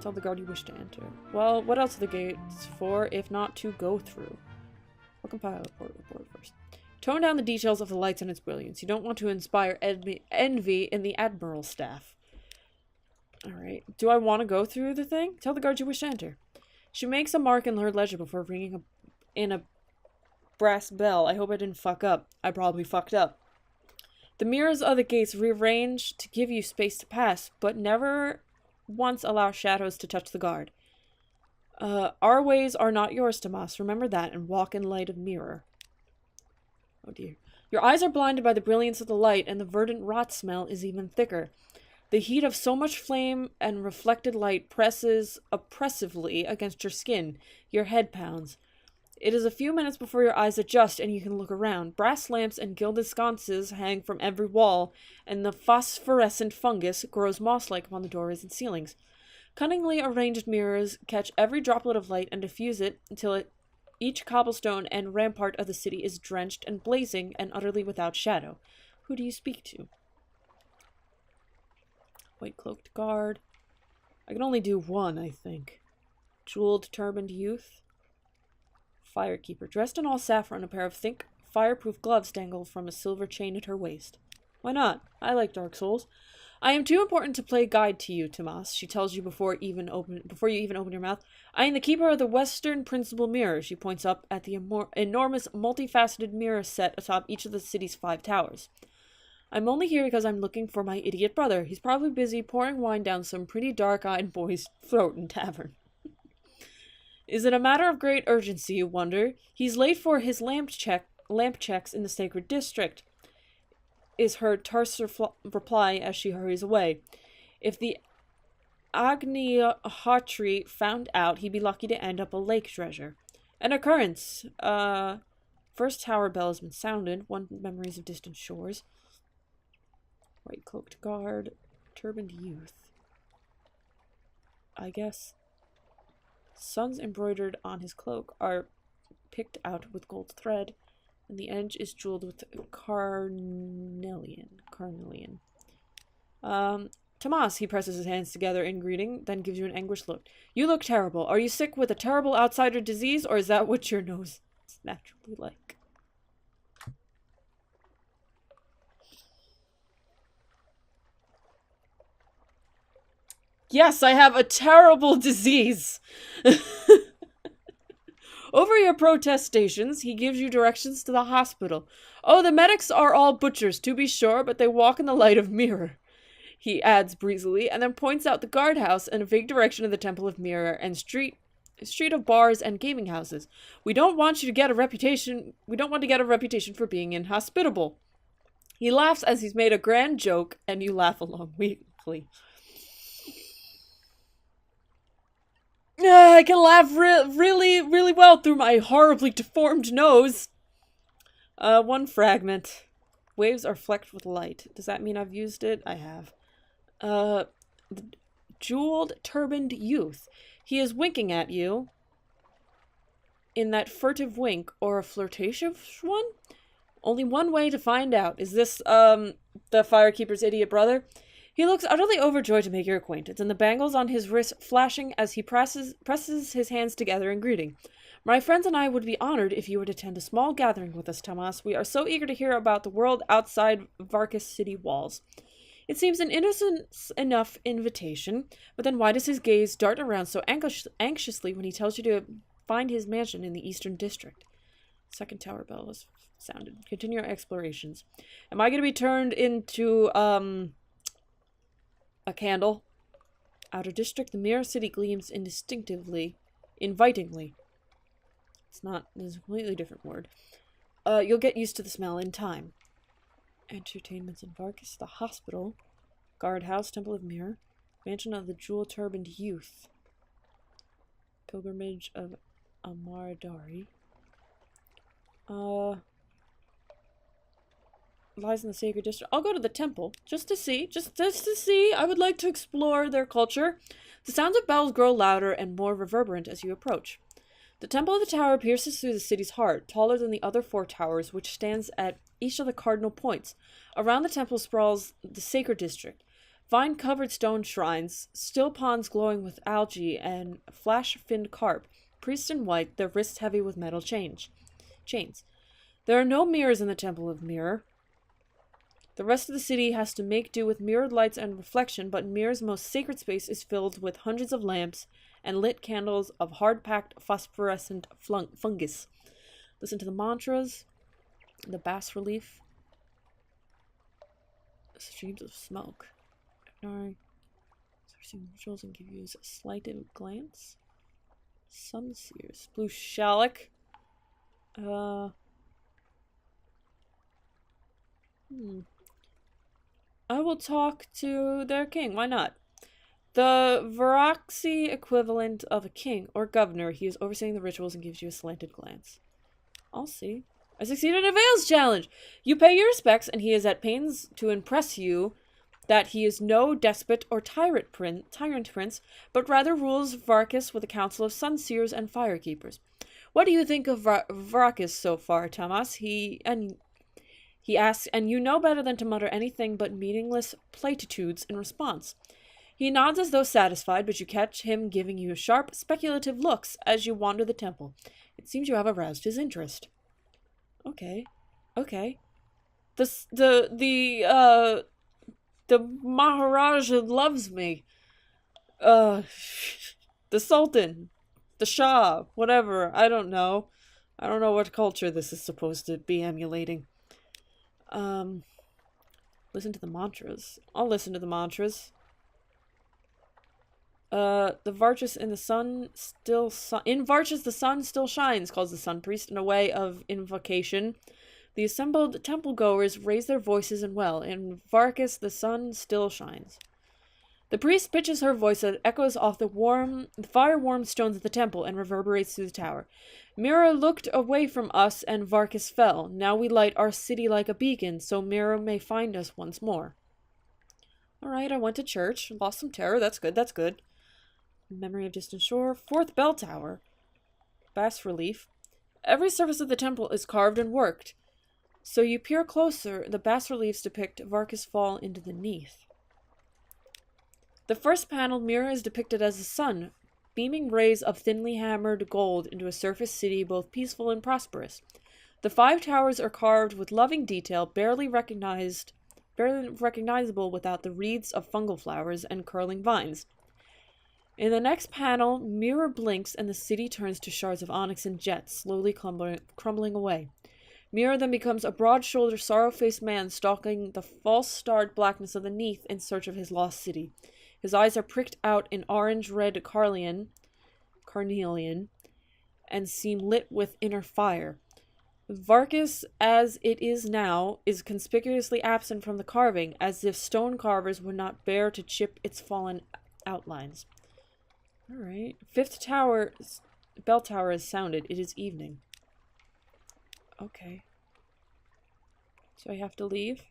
Tell the guard you wish to enter. Well, what else are the gates for, if not to go through? I'll compile the report first. Tone down the details of the lights and its brilliance. You don't want to inspire envy in the admiral's staff. Alright. Do I want to go through the thing? Tell the guard you wish to enter. She makes a mark in her ledger before ringing in a brass bell. I hope I didn't fuck up. I probably fucked up. The mirrors of the gates rearrange to give you space to pass, but never once allow shadows to touch the guard. Our ways are not yours, Tomas. Remember that and walk in light of mirror. Oh dear. Your eyes are blinded by the brilliance of the light, and the verdant rot smell is even thicker. The heat of so much flame and reflected light presses oppressively against your skin. Your head pounds. It is a few minutes before your eyes adjust and you can look around. Brass lamps and gilded sconces hang from every wall, and the phosphorescent fungus grows moss-like upon the doorways and ceilings. Cunningly arranged mirrors catch every droplet of light and diffuse it until each cobblestone and rampart of the city is drenched and blazing and utterly without shadow. Who do you speak to? White-cloaked guard. I can only do one, I think. Jeweled turbaned youth. Firekeeper. Dressed in all saffron, a pair of thick, fireproof gloves dangle from a silver chain at her waist. Why not? I like Dark Souls. I am too important to play guide to you, Tomas, she tells you before you even open your mouth. I am the keeper of the Western Principal Mirror. She points up at the enormous, multifaceted mirror set atop each of the city's 5 towers. I'm only here because I'm looking for my idiot brother. He's probably busy pouring wine down some pretty dark-eyed boy's throat in tavern. Is it a matter of great urgency, you wonder? He's late for his lamp checks in the sacred district, is her terse reply as she hurries away. If the Agni-Hotri found out, he'd be lucky to end up a lake treasure. An occurrence. First tower bell has been sounded. One memories of distant shores. White-cloaked guard. Turbaned youth. I guess. Suns embroidered on his cloak are picked out with gold thread, and the edge is jeweled with carnelian. Tomas, he presses his hands together in greeting, then gives you an anguished look. You look terrible. Are you sick with a terrible outsider disease, or is that what your nose is naturally like? Yes, I have a terrible disease. Over your protestations, he gives you directions to the hospital. Oh, the medics are all butchers, to be sure, but they walk in the light of Mirror, he adds breezily, and then points out the guardhouse in a vague direction of the Temple of Mirror and street of bars and gaming houses. We don't want to get a reputation for being inhospitable. He laughs as he's made a grand joke, and you laugh along weakly. I can laugh really, really well through my horribly deformed nose. One fragment. Waves are flecked with light. Does that mean I've used it? I have. The jeweled turbaned youth. He is winking at you in that furtive wink, or a flirtatious one? Only one way to find out. Is this, the firekeeper's idiot brother? He looks utterly overjoyed to make your acquaintance, and the bangles on his wrist flashing as he presses his hands together in greeting. My friends and I would be honored if you would attend a small gathering with us, Tomas. We are so eager to hear about the world outside Varkas city walls. It seems an innocent enough invitation, but then why does his gaze dart around so anxiously when he tells you to find his mansion in the Eastern District? Second tower bell has sounded. Continue your explorations. Am I going to be turned into, a candle? Outer district, the mirror city gleams invitingly. It's a completely different word. You'll get used to the smell in time. Entertainments in Varkas, the hospital, guardhouse, Temple of Mirror, mansion of the jewel-turbaned youth, pilgrimage of Amaradari. Lies in the sacred district. I'll go to the temple, just to see. I would like to explore their culture. The sounds of bells grow louder and more reverberant as you approach. The temple of the tower pierces through the city's heart, taller than the other 4 towers, which stands at each of the cardinal points. Around the temple sprawls the sacred district. Vine-covered stone shrines, still ponds glowing with algae, and flash-finned carp, priests in white, their wrists heavy with metal chains. There are no mirrors in the Temple of Mirror. The rest of the city has to make do with mirrored lights and reflection, but Mirror's most sacred space is filled with hundreds of lamps and lit candles of hard-packed phosphorescent fungus. Listen to the mantras, the bas-relief, streams of smoke. Ignore rituals and give you a slighted glance. Sunseers, blue shallak. I will talk to their king. Why not? The Varaxi equivalent of a king or governor. He is overseeing the rituals and gives you a slanted glance. I'll see. I succeeded in a Veils challenge! You pay your respects, and he is at pains to impress you that he is no despot or tyrant prince, but rather rules Varkas with a council of sunseers and firekeepers. What do you think of Varkas so far, Tamas? He asks, and you know better than to mutter anything but meaningless platitudes in response. He nods as though satisfied, but you catch him giving you sharp, speculative looks as you wander the temple. It seems you have aroused his interest. Okay. The Maharaja loves me. The Sultan. The Shah. Whatever. I don't know. I don't know what culture this is supposed to be emulating. Listen to the mantras. I'll listen to the mantras. The Varchas in the sun still in Varchas the sun still shines, calls the sun priest in a way of invocation. The assembled temple goers raise their voices and wail. In Varkas the sun still shines. The priest pitches her voice that echoes off the fire-warm stones of the temple and reverberates through the tower. Mira looked away from us and Varkas fell. Now we light our city like a beacon, so Mira may find us once more. Alright, I went to church. Lost some terror. That's good. Memory of distant shore. Fourth bell tower. Bas-relief. Every surface of the temple is carved and worked. So you peer closer, the bas-reliefs depict Varkas' fall into the Neath. The first panel mirror is depicted as the sun, beaming rays of thinly hammered gold into a surface city both peaceful and prosperous. The 5 towers are carved with loving detail, barely recognizable without the wreaths of fungal flowers and curling vines. In the next panel, mirror blinks and the city turns to shards of onyx and jet, slowly crumbling away. Mirror then becomes a broad-shouldered, sorrow-faced man stalking the false-starred blackness of the Neath in search of his lost city. His eyes are pricked out in orange-red carnelian, and seem lit with inner fire. Varkas, as it is now, is conspicuously absent from the carving, as if stone carvers would not bear to chip its fallen outlines. Alright. 5th tower, bell tower is sounded. It is evening. Okay. So I have to leave?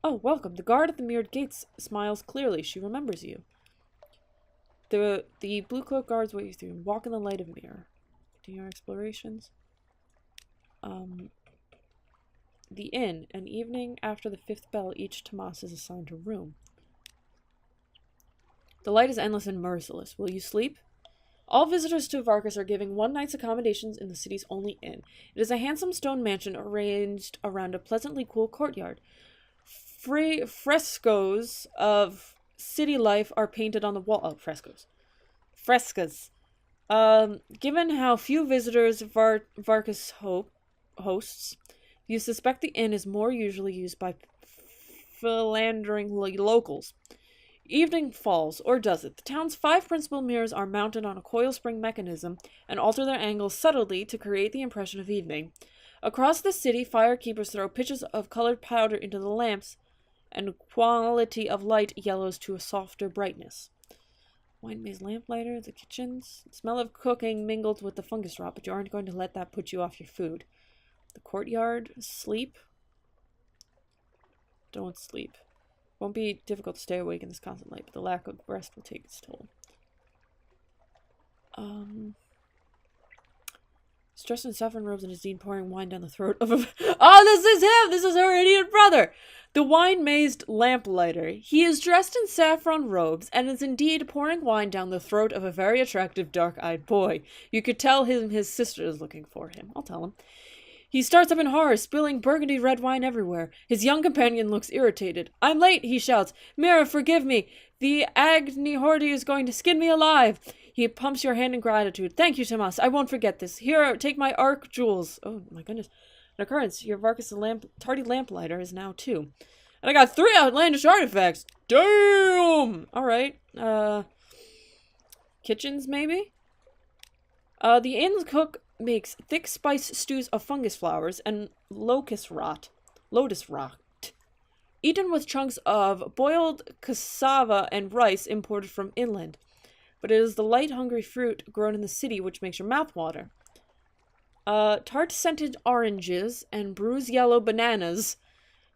Oh, welcome. The guard at the mirrored gates smiles clearly. She remembers you. The blue cloak guards wait you through and walk in the light of mirror. Continue your explorations. The inn. An evening after the 5th bell, each Tomas is assigned a room. The light is endless and merciless. Will you sleep? All visitors to Varkas are given one night's accommodations in the city's only inn. It is a handsome stone mansion arranged around a pleasantly cool courtyard. Frescoes of city life are painted on the wall. Oh, frescoes. Given how few visitors Varkas hosts, you suspect the inn is more usually used by philandering locals. Evening falls, or does it? The town's 5 principal mirrors are mounted on a coil spring mechanism and alter their angles subtly to create the impression of evening. Across the city, firekeepers throw pitches of colored powder into the lamps, and quality of light yellows to a softer brightness. Wine maze lamplighter, the kitchens. The smell of cooking mingled with the fungus rot, but you aren't going to let that put you off your food. The courtyard, sleep. Don't sleep. Won't be difficult to stay awake in this constant light, but the lack of rest will take its toll. He's dressed in saffron robes and is indeed pouring wine down the throat of a... Oh, this is him! This is her idiot brother! The wine-mazed lamplighter. He is dressed in saffron robes and is indeed pouring wine down the throat of a very attractive dark-eyed boy. You could tell his sister is looking for him. I'll tell him. He starts up in horror, spilling burgundy red wine everywhere. His young companion looks irritated. I'm late, he shouts. Mihir, forgive me. The Agni Hordy is going to skin me alive. He pumps your hand in gratitude. Thank you, Tomas. I won't forget this. Here, take my arc jewels. Oh, my goodness. An occurrence. Your Vargas the tardy lamplighter is now 2. And I got 3 outlandish artifacts. Damn! Alright. Kitchens, maybe? The inn's cook makes thick spice stews of fungus flowers and lotus rot, eaten with chunks of boiled cassava and rice imported from inland. But it is the light, hungry fruit grown in the city which makes your mouth water. Tart-scented oranges and bruised yellow bananas,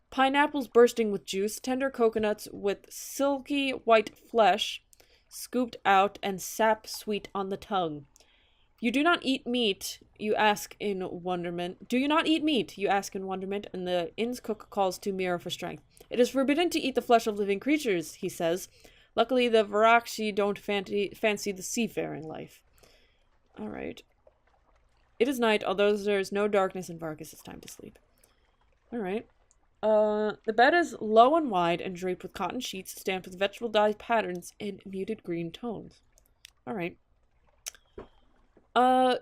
pineapples bursting with juice, tender coconuts with silky white flesh scooped out and sap sweet on the tongue. You do not eat meat, you ask in wonderment. Do you not eat meat, you ask in wonderment, and the inn's cook calls to Mihir for strength. It is forbidden to eat the flesh of living creatures, he says. Luckily, the Varakshi don't fancy the seafaring life. Alright. It is night, although there is no darkness in Vargas, it's time to sleep. Alright. The bed is low and wide and draped with cotton sheets stamped with vegetable dye patterns in muted green tones. Alright.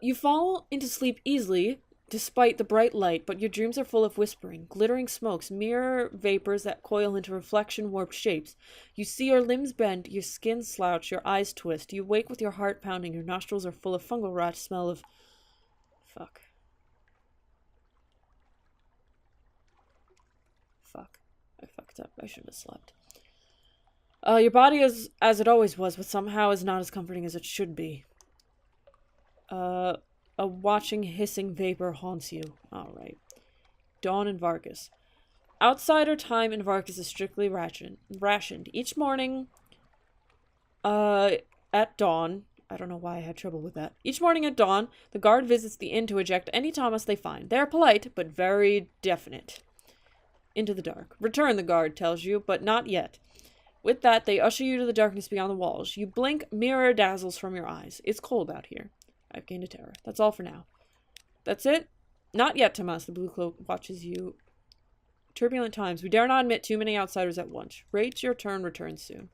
You fall into sleep easily, despite the bright light, but your dreams are full of whispering, glittering smokes, mirror vapors that coil into reflection-warped shapes. You see your limbs bend, your skin slouch, your eyes twist. You wake with your heart pounding, your nostrils are full of fungal rot, smell of... Fuck. I fucked up. I should have slept. Your body is as it always was, but somehow is not as comforting as it should be. A watching, hissing vapor haunts you. Alright. Dawn in Vargas. Outsider time in Vargas is strictly rationed. Each morning, at dawn, I don't know why I had trouble with that. Each morning at dawn, the guard visits the inn to eject any Thomas they find. They are polite, but very definite. Into the dark. Return, the guard tells you, but not yet. With that, they usher you to the darkness beyond the walls. You blink, mirror dazzles from your eyes. It's cold out here. I've gained a terror. That's all for now. That's it? Not yet, Tomas. The blue cloak watches you. Turbulent times. We dare not admit too many outsiders at once. Rate your turn. Return soon.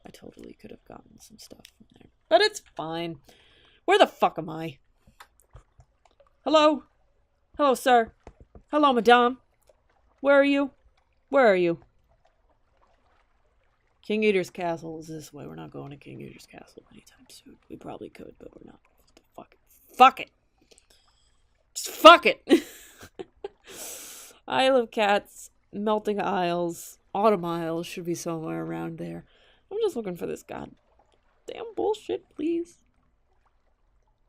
I totally could have gotten some stuff from there. But it's fine. Where the fuck am I? Hello? Hello, sir. Hello, madame. Where are you? Where are you? King Eater's Castle is this way. We're not going to King Eater's Castle anytime soon. We probably could, but we're not. Fuck it. Fuck it. Just fuck it. Isle of Cats, Melting Isles, Autumn Isles should be somewhere around there. I'm just looking for this goddamn bullshit, please.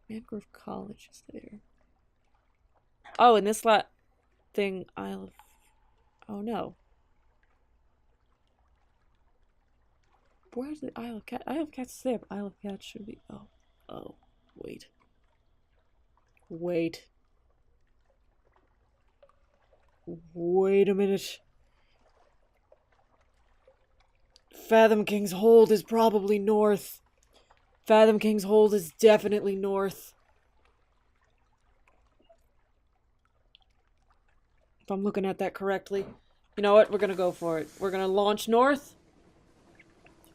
Mangrove College is there. Oh, and this thing, Isle of... Oh, no. Where's the Isle of Cats? Isle of Cats is there, but Isle of Cats should be... Oh. Wait. Wait a minute. Fathom King's Hold is probably north. Fathom King's Hold is definitely north. If I'm looking at that correctly. You know what? We're gonna go for it. We're gonna launch north.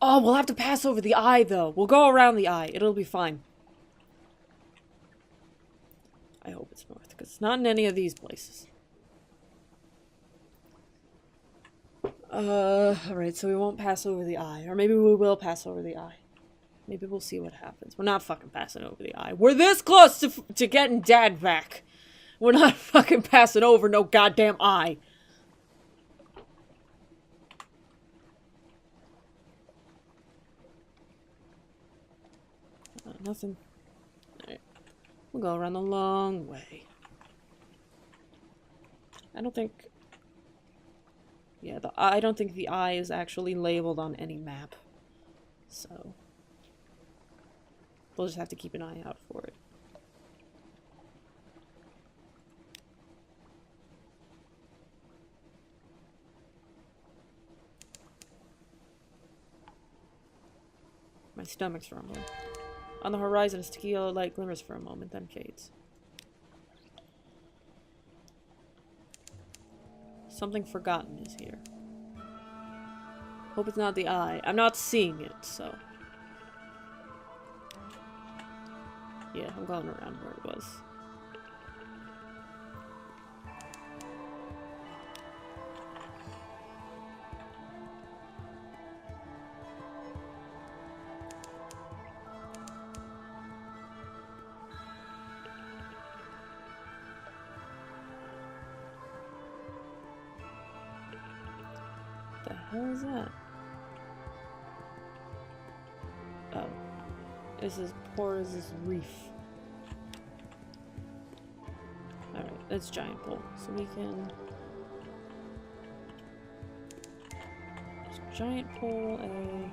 Oh, we'll have to pass over the eye, though. We'll go around the eye. It'll be fine. I hope it's north, because it's not in any of these places. Alright, so we won't pass over the eye. Or maybe we will pass over the eye. Maybe we'll see what happens. We're not fucking passing over the eye. We're this close to getting Dad back. We're not fucking passing over no goddamn eye. Nothing. Alright. We'll go around the long way. I don't think... Yeah, I don't think the eye is actually labeled on any map. So... we'll just have to keep an eye out for it. stomach's rumbling. On the horizon, a sticky yellow light glimmers for a moment, then fades. Something forgotten is here. Hope it's not the eye. I'm not seeing it, so... yeah, I'm going around where it was. What the hell is that? Oh. This is poor as this reef. Alright, that's giant pole. So we can... giant pole, a...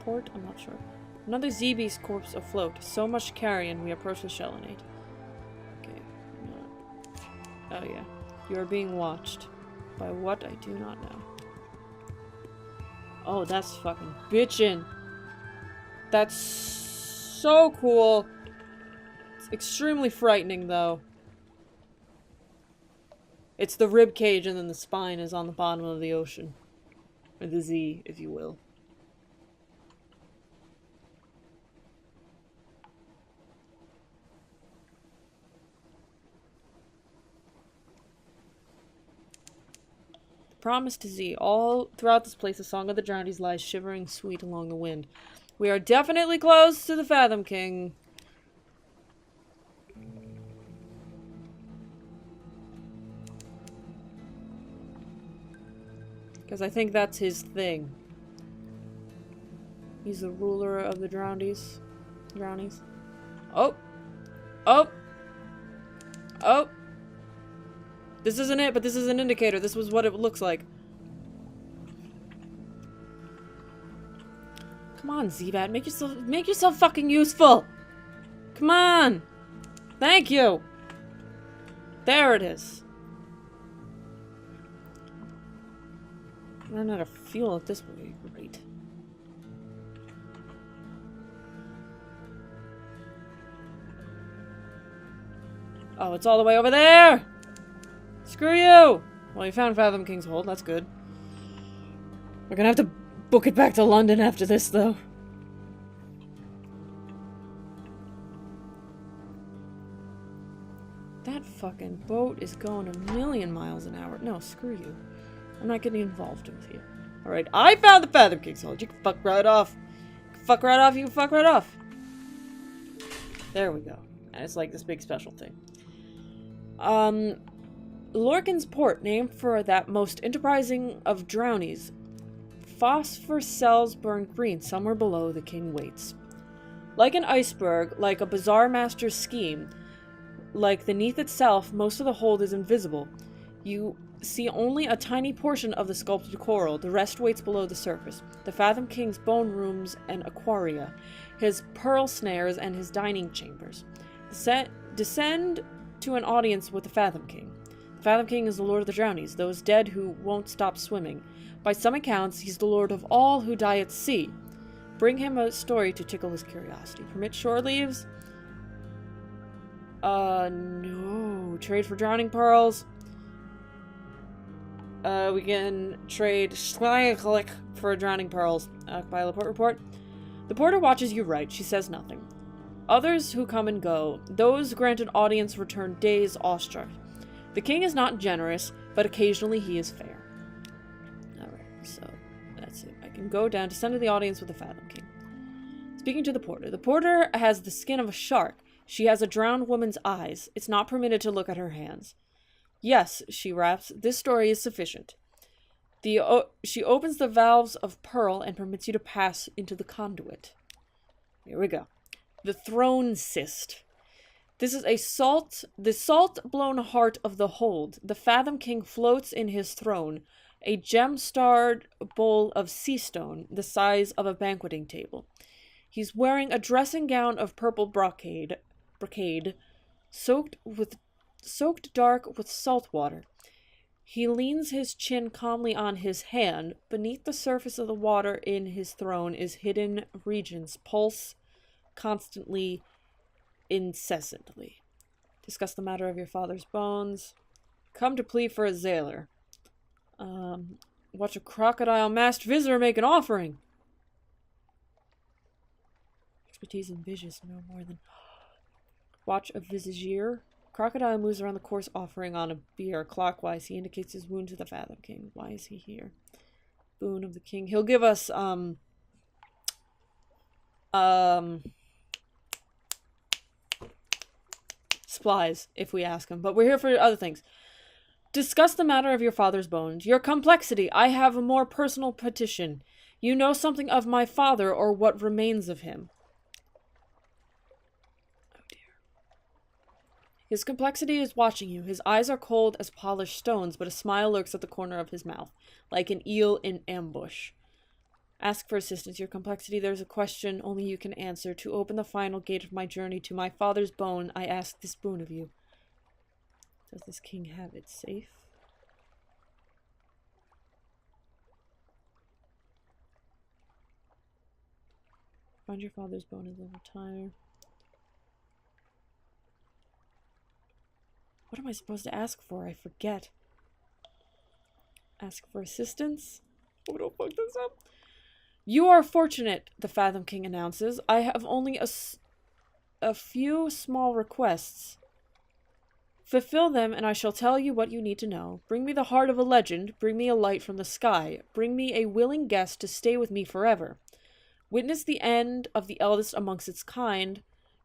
port? I'm not sure. Another ZB's corpse afloat. So much carrion, we approach the Shellinate. Okay. Oh yeah. You are being watched. By what, I do not know. Oh, that's fucking bitchin'. That's so cool. It's extremely frightening, though. It's the rib cage and then the spine is on the bottom of the ocean. Or the Z, if you will. Promise to Z. All throughout this place, the song of the Drowned lies shivering sweet along the wind. We are definitely close to the Fathom King. Because I think that's his thing. He's the ruler of the Drownies. Drownies. Oh! Oh! Oh! This isn't it, but this is an indicator. This was what it looks like. Come on, Z-Bat. Make yourself fucking useful! Come on! Thank you! There it is. I don't know how to fuel it this way. Great. Oh, it's all the way over there! Screw you! Well, you found Fathom King's hold. That's good. We're gonna have to book it back to London after this, though. That fucking boat is going a million miles an hour. No, screw you. I'm not getting involved with you. Alright, I found the Fathom King's hold. You can fuck right off. You can fuck right off, you can fuck right off. There we go. And it's like this big special thing. Lorcan's port, named for that most enterprising of drownies. Phosphor cells burn green somewhere below the king waits. Like an iceberg, like a bazaar master's scheme, like the Neath itself, most of the hold is invisible. You see only a tiny portion of the sculpted coral, the rest waits below the surface. The Fathom King's bone rooms and aquaria, his pearl snares and his dining chambers. Descend to an audience with the Fathom King. The Fathom King is the lord of the drownies, those dead who won't stop swimming. By some accounts, he's the lord of all who die at sea. Bring him a story to tickle his curiosity. Permit shore leaves? No. Trade for drowning pearls? We can trade Schleich for drowning pearls. By the port report. The porter watches you right. She says nothing. Others who come and go, those granted audience return dazed, awestruck. The king is not generous, but occasionally he is fair. Alright, so that's it. I can go down, descend to the audience with the Fathom King. Speaking to the porter. The porter has the skin of a shark. She has a drowned woman's eyes. It's not permitted to look at her hands. Yes, she raps, this story is sufficient. She opens the valves of pearl and permits you to pass into the conduit. Here we go. The throne cyst. This is the salt-blown heart of the hold. The Fathom King floats in his throne, a gem-starred bowl of sea stone, the size of a banqueting table. He's wearing a dressing gown of purple brocade, soaked dark with salt water. He leans his chin calmly on his hand. Beneath the surface of the water in his throne is hidden regions, pulse constantly, incessantly. Discuss the matter of your father's bones. Come to plead for a Zailor. Watch a crocodile-masked visitor make an offering. Expertise in visions, no more than... Watch a visagier. Crocodile moves around the course offering on a bier clockwise. He indicates his wound to the Fathom King. Why is he here? Boon of the king. He'll give us, supplies if we ask him, but we're here for other things. Discuss the matter of your father's bones. Your complexity. I have a more personal petition. You know something of my father or what remains of him. Oh dear. His complexity is watching you. His eyes are cold as polished stones, but a smile lurks at the corner of his mouth, like an eel in ambush. Ask for assistance, your complexity. There's a question only you can answer. To open the final gate of my journey to my father's bone, I ask this boon of you. Does this king have it safe? Find your father's bone and then retire. What am I supposed to ask for? I forget. Ask for assistance? Oh, don't fuck this up. You are fortunate, the Fathom King announces. I have only a few small requests. Fulfill them, and I shall tell you what you need to know. Bring me the heart of a legend. Bring me a light from the sky. Bring me a willing guest to stay with me forever. Witness the end of the eldest amongst its kind.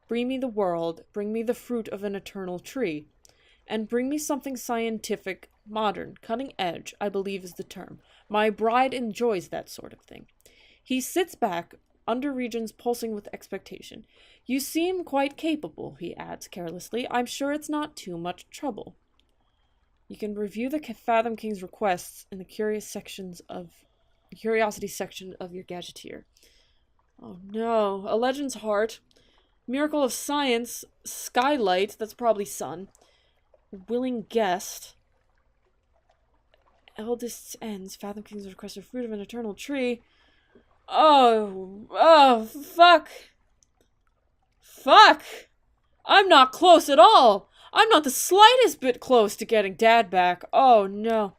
Bring me the world. Bring me the fruit of an eternal tree. And bring me something scientific, modern, cutting edge, I believe is the term. My bride enjoys that sort of thing. He sits back, under regions pulsing with expectation. You seem quite capable, he adds carelessly. I'm sure it's not too much trouble. You can review the Fathom King's requests in the curiosity section of your gadgeteer. Oh no, a legend's heart. Miracle of science, skylight, that's probably sun. Willing guest. Eldest's ends, Fathom King's request of fruit of an eternal tree. Oh, fuck. Fuck! I'm not close at all! I'm not the slightest bit close to getting Dad back. Oh, no.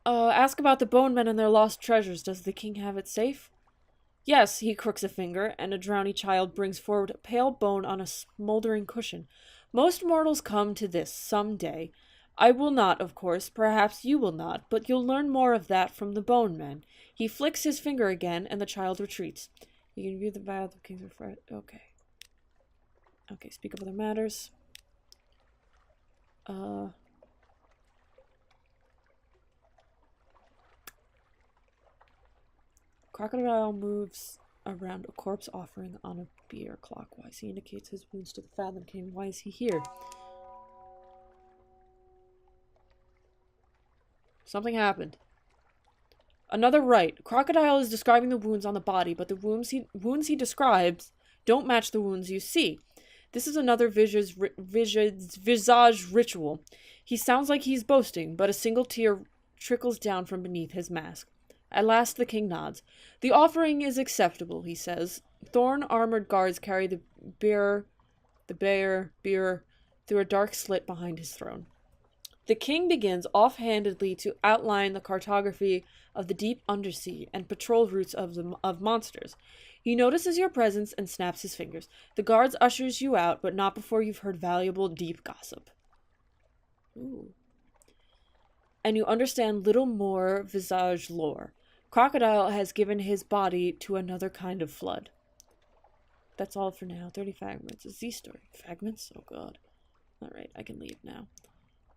Ask about the bone men and their lost treasures. Does the king have it safe? Yes, he crooks a finger, and a drowny child brings forward a pale bone on a smoldering cushion. Most mortals come to this some day. I will not, of course. Perhaps you will not, but you'll learn more of that from the bone men. He flicks his finger again, and the child retreats. You can view the Fathom King's refresh. Okay. Okay, speak of other matters. Crocodile moves around a corpse offering on a bier clockwise. He indicates his wounds to the Fathom King. Why is he here? Something happened. Another rite. Crocodile is describing the wounds on the body, but the wounds he describes don't match the wounds you see. This is another visage ritual. He sounds like he's boasting, but a single tear trickles down from beneath his mask. At last the king nods. The offering is acceptable, he says. Thorn-armored guards carry the bier through a dark slit behind his throne. The king begins offhandedly to outline the cartography of the deep undersea and patrol routes of monsters. He notices your presence and snaps his fingers. The guards ushers you out, but not before you've heard valuable, deep gossip. Ooh. And you understand little more visage lore. Crocodile has given his body to another kind of flood. That's all for now. 30 fragments. A Z story. Fragments? Oh god. Alright, I can leave now.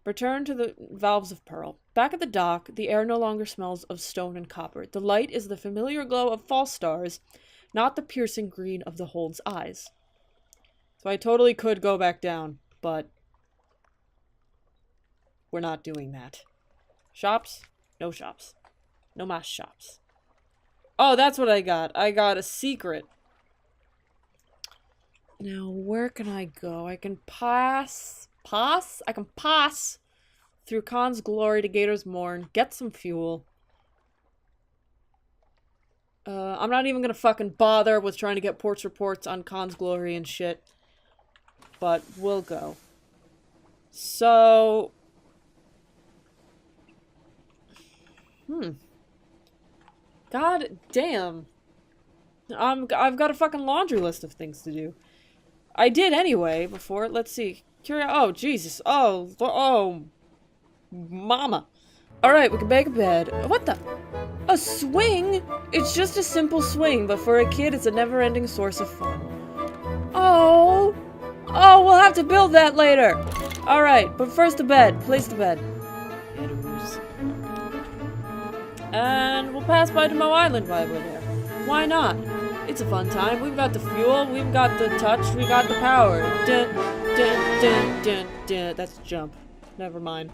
Return to the valves of pearl. Back at the dock, the air no longer smells of stone and copper. The light is the familiar glow of false stars, not the piercing green of the hold's eyes. So I totally could go back down, but we're not doing that. Shops? No shops. No mas shops. Oh, that's what I got. I got a secret. Now, where can I go? I can pass. I can pass through Khan's glory to Gator's Morn. Get some fuel. I'm not even gonna fucking bother with trying to get ports reports on Khan's glory and shit. But we'll go. So... God damn. I've got a fucking laundry list of things to do. I did anyway before. Let's see. Oh, Jesus. Oh, mama. Alright, we can make a bed. What the? A swing? It's just a simple swing, but for a kid, it's a never-ending source of fun. Oh, we'll have to build that later. Alright, but first the bed. Place the bed. And we'll pass by Demo Island while we're there. Why not? It's a fun time. We've got the fuel, we've got the touch, we got the power. Dun, dun, dun, dun, dun. That's a jump. Never mind.